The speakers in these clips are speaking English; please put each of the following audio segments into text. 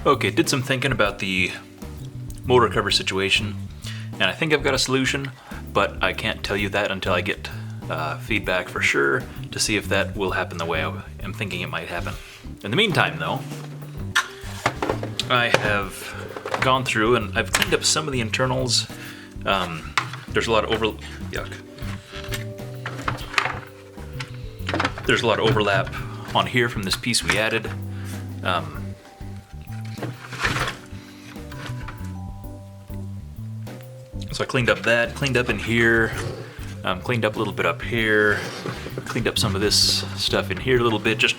Okay, did some thinking about the motor cover situation, and I think I've got a solution, but I can't tell you that until I get feedback for sure to see if that will happen the way I am thinking it might happen. In the meantime, though, I have gone through and I've cleaned up some of the internals. There's a lot of There's a lot of overlap on here from this piece we added. So I cleaned up that, cleaned up in here, cleaned up a little bit up here, cleaned up some of this stuff in here a little bit, just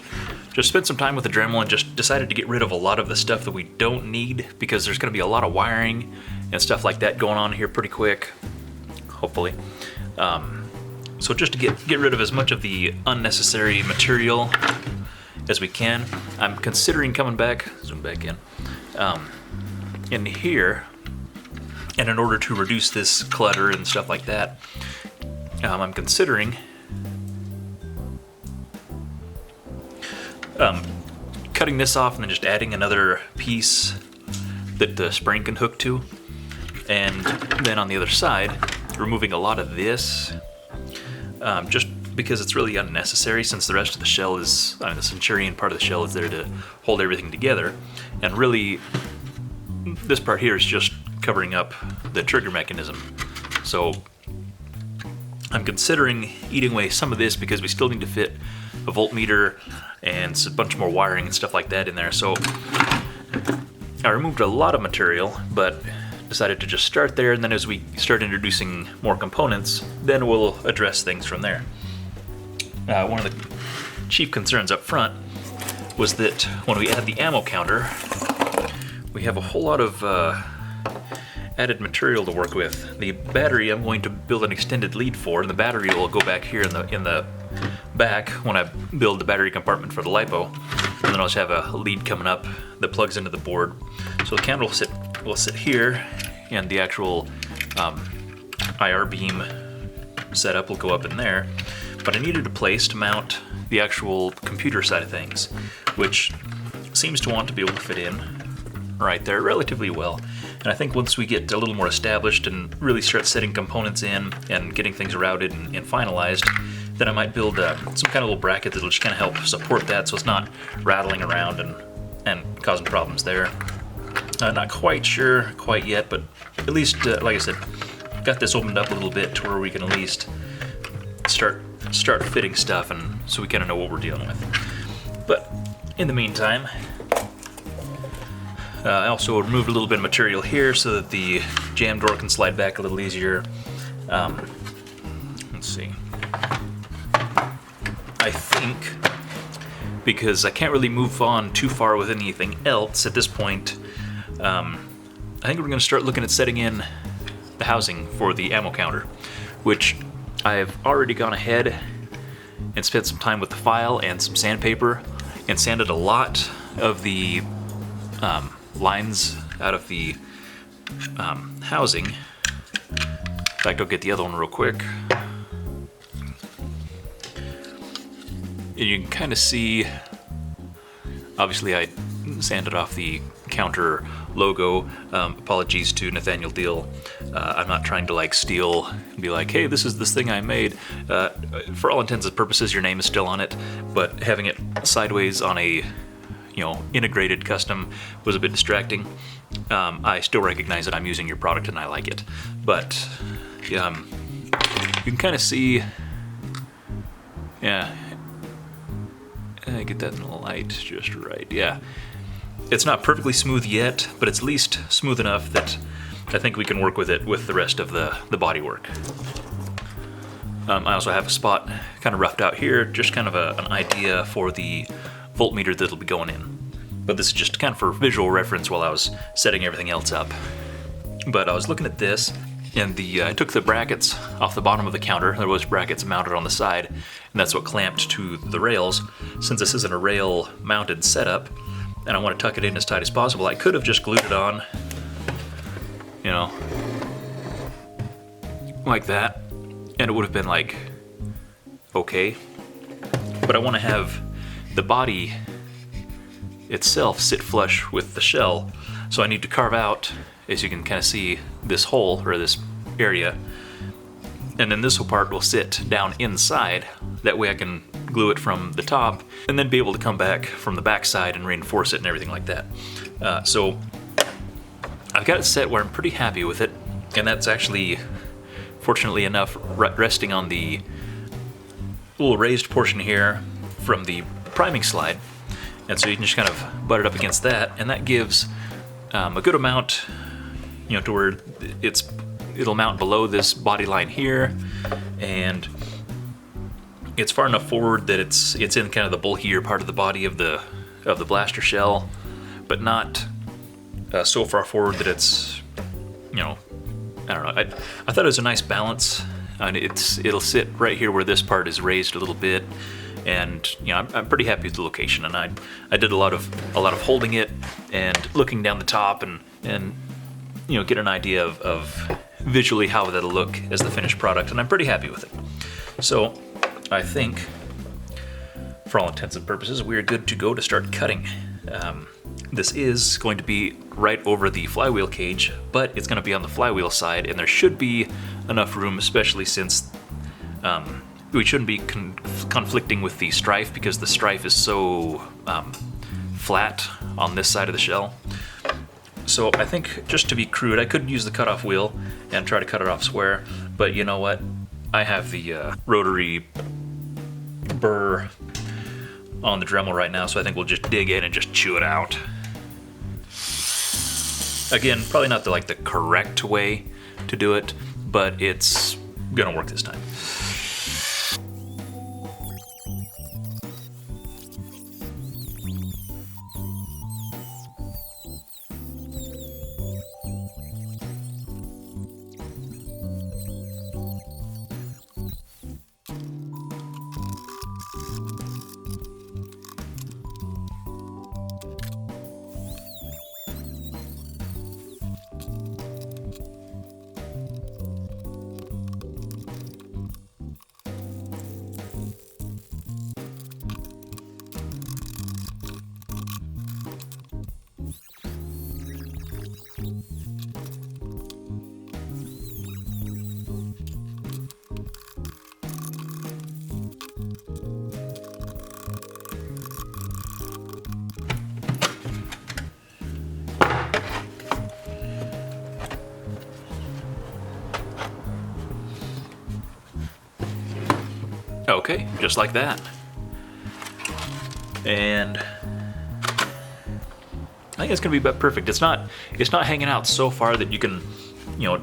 spent some time with the Dremel and just decided to get rid of a lot of the stuff that we don't need because there's going to be a lot of wiring and stuff like that going on here pretty quick, hopefully. So just to get rid of as much of the unnecessary material as we can, I'm considering coming back, zoom back in here, and in order to reduce this clutter and stuff like that, I'm considering cutting this off and then just adding another piece that the spring can hook to, and then on the other side removing a lot of this, just because it's really unnecessary since the rest of the shell is, the Centurion part of the shell is there to hold everything together, and really this part here is just covering up the trigger mechanism. So I'm considering eating away some of this because we still need to fit a voltmeter and a bunch more wiring and stuff like that in there. So I removed a lot of material, but decided to just start there, and then as we start introducing more components, then we'll address things from there. One of the chief concerns up front was that when we add the ammo counter, we have a whole lot of added material to work with. The battery I'm going to build an extended lead for, and the battery will go back here in the back when I build the battery compartment for the LiPo, and then I'll just have a lead coming up that plugs into the board. So the counter will sit here, and the actual IR beam setup will go up in there. But I needed a place to mount the actual computer side of things, which seems to want to be able to fit in right there relatively well. And I think once we get a little more established and really start setting components in and getting things routed and finalized, then I might build some kind of little bracket that'll just kind of help support that so it's not rattling around and causing problems there. Not quite sure quite yet, but at least, like I said, got this opened up a little bit to where we can at least start fitting stuff, and so we kind of know what we're dealing with. But in the meantime, I also removed a little bit of material here so that the jam door can slide back a little easier. Let's see. I think, because I can't really move on too far with anything else at this point, I think we're going to start looking at setting in the housing for the ammo counter, which I've already gone ahead and spent some time with the file and some sandpaper and sanded a lot of the lines out of the housing. In fact, I'll get the other one real quick. And you can kind of see, obviously I sanded off the counter logo. Apologies to Nathaniel Deal. I'm not trying to steal and be like, hey, this is this thing I made. For all intents and purposes, your name is still on it, but having it sideways on a integrated custom was a bit distracting. I still recognize that I'm using your product and I like it, but you can kind of see, yeah, get that in the light just right. Yeah, it's not perfectly smooth yet, but it's at least smooth enough that I think we can work with it with the rest of the bodywork. I also have a spot kind of roughed out here, just kind of an idea for the voltmeter that'll be going in. But this is just kind of for visual reference while I was setting everything else up. But I was looking at this, and I took the brackets off the bottom of the counter. There was brackets mounted on the side, and that's what clamped to the rails. Since this isn't a rail mounted setup, and I want to tuck it in as tight as possible, I could have just glued it on, like that, and it would have been okay. But I want to have the body itself sit flush with the shell. So I need to carve out, as you can kind of see, this hole, or this area, and then this part will sit down inside. That way I can glue it from the top and then be able to come back from the back side and reinforce it and everything like that. So I've got it set where I'm pretty happy with it, and that's actually, fortunately enough, resting on the little raised portion here from the priming slide. And so you can just kind of butt it up against that, and that gives a good amount, you know, to where it'll mount below this body line here, and it's far enough forward that it's in kind of the bulkier part of the body of the blaster shell, but not so far forward that it's, you know, I don't know. I thought it was a nice balance, and it'll sit right here where this part is raised a little bit, and you know, I'm pretty happy with the location. And I did a lot of holding it and looking down the top and you know, get an idea of visually how that'll look as the finished product, and I'm pretty happy with it. So I think, for all intents and purposes, we're good to go to start cutting. This is going to be right over the flywheel cage, but it's going to be on the flywheel side, and there should be enough room, especially since we shouldn't be conflicting with the strife, because the strife is so flat on this side of the shell. So I think, just to be crude, I could use the cutoff wheel and try to cut it off square, but you know what? I have the rotary burr on the Dremel right now, so I think we'll just dig in and just chew it out. Again, probably not the correct way to do it, but it's gonna work this time. Okay, just like that. And I think it's gonna be about perfect. It's not hanging out so far that you can, you know,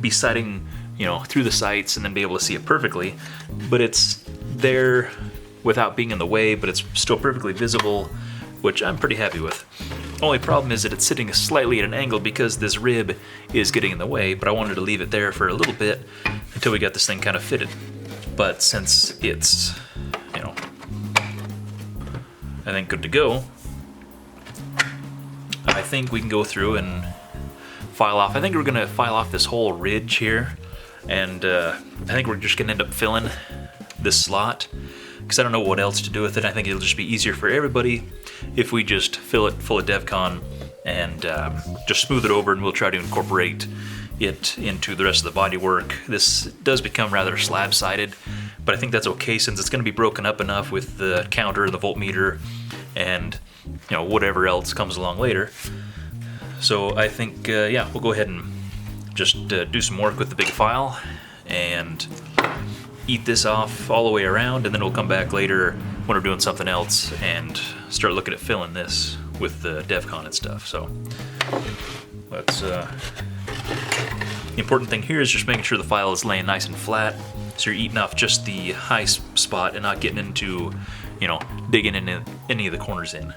be sighting, you know, through the sights and then be able to see it perfectly, but it's there without being in the way, but it's still perfectly visible, which I'm pretty happy with. Only problem is that it's sitting slightly at an angle because this rib is getting in the way, but I wanted to leave it there for a little bit until we got this thing kind of fitted. But since it's, you know, I think good to go, I think we can go through and file off. I think we're gonna file off this whole ridge here, and I think we're just gonna end up filling this slot, because I don't know what else to do with it. I think it'll just be easier for everybody if we just fill it full of DevCon and just smooth it over, and we'll try to incorporate it into the rest of the bodywork. This does become rather slab-sided, but I think that's okay since it's going to be broken up enough with the counter, the voltmeter, and you know, whatever else comes along later. So I think, yeah, we'll go ahead and just do some work with the big file and eat this off all the way around, and then we'll come back later when we're doing something else and start looking at filling this with the DevCon and stuff. So let's the important thing here is just making sure the file is laying nice and flat, so you're eating off just the high spot and not getting into, you know, digging into any of the corners in.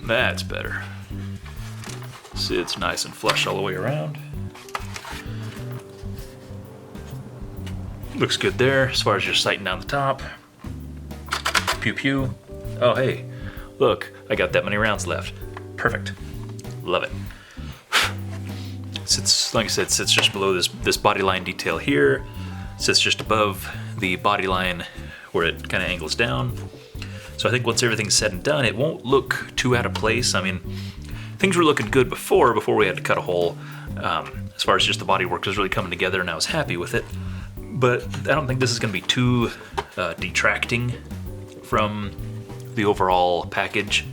That's better. Sits nice and flush all the way around. Looks good there as far as just sighting down the top. Pew pew. Oh hey, look, I got that many rounds left. Perfect. Love it. Sits, like I said, sits just below this body line detail here. Sits just above the body line where it kind of angles down. So I think once everything's said and done, it won't look too out of place. I mean, things were looking good before we had to cut a hole. As far as just the bodywork was really coming together, and I was happy with it. But I don't think this is going to be too detracting from the overall package.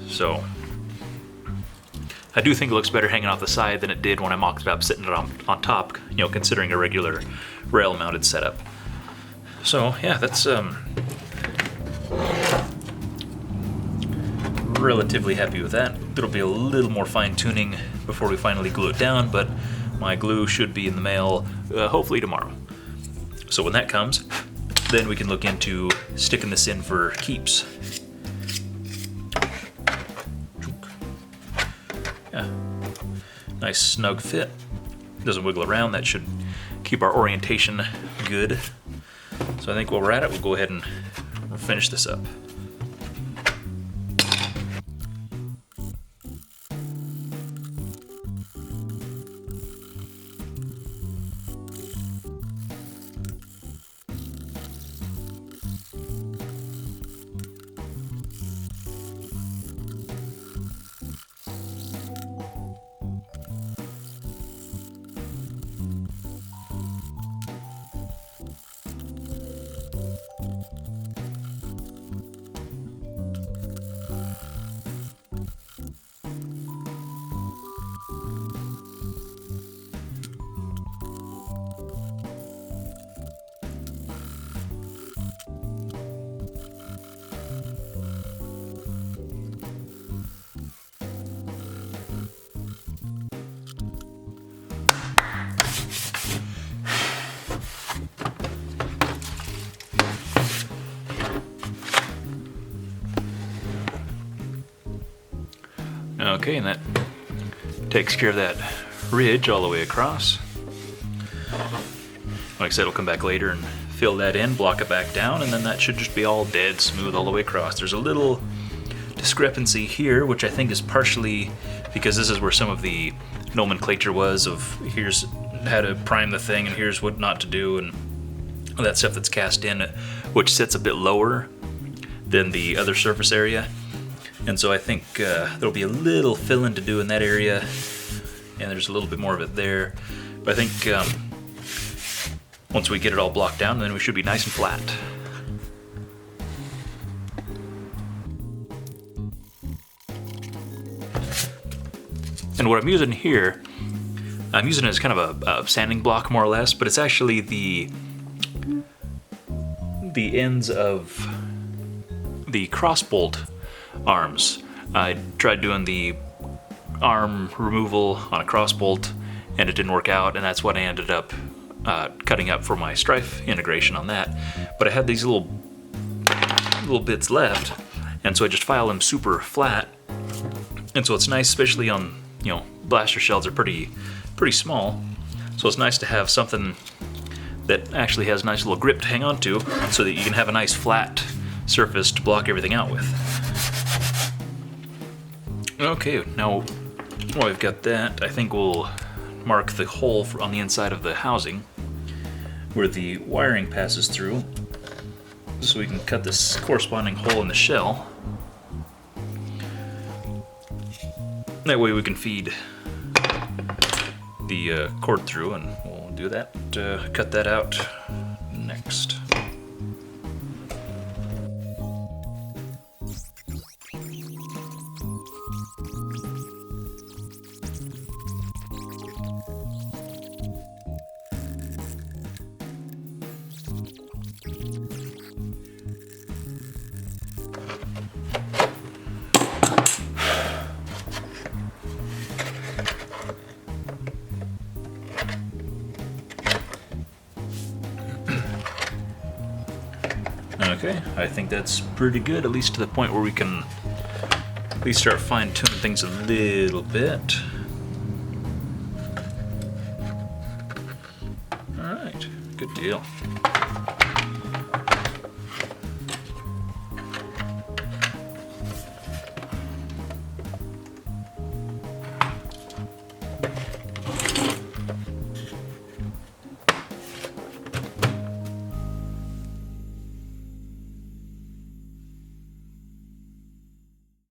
So I do think it looks better hanging off the side than it did when I mocked it up sitting it on top, you know, considering a regular rail mounted setup. So yeah, that's relatively happy with that. There'll be a little more fine tuning before we finally glue it down, but my glue should be in the mail hopefully tomorrow. So when that comes, then we can look into sticking this in for keeps. Yeah, nice snug fit. Doesn't wiggle around. That should keep our orientation good. So I think while we're at it, we'll go ahead and finish this up. Okay, and that takes care of that ridge all the way across. Like I said, it'll come back later and fill that in, block it back down, and then that should just be all dead smooth all the way across. There's a little discrepancy here, which I think is partially because this is where some of the nomenclature was of here's how to prime the thing and here's what not to do and all that stuff that's cast in, which sits a bit lower than the other surface area. And so I think there'll be a little filling to do in that area, and there's a little bit more of it there. But I think once we get it all blocked down, then we should be nice and flat. And what I'm using here, I'm using it as kind of a sanding block more or less, but it's actually the ends of the cross bolt arms. I tried doing the arm removal on a cross bolt and it didn't work out, and that's what I ended up cutting up for my Strife integration on that. But I had these little bits left, and so I just file them super flat, and so it's nice, especially on, you know, blaster shells are pretty small, so it's nice to have something that actually has a nice little grip to hang on to so that you can have a nice flat surface to block everything out with. Okay, now while we've got that, I think we'll mark the hole on the inside of the housing where the wiring passes through, so we can cut this corresponding hole in the shell. That way we can feed the cord through, and we'll do that, cut that out next. Okay, I think that's pretty good, at least to the point where we can at least start fine-tuning things a little bit. All right, good deal.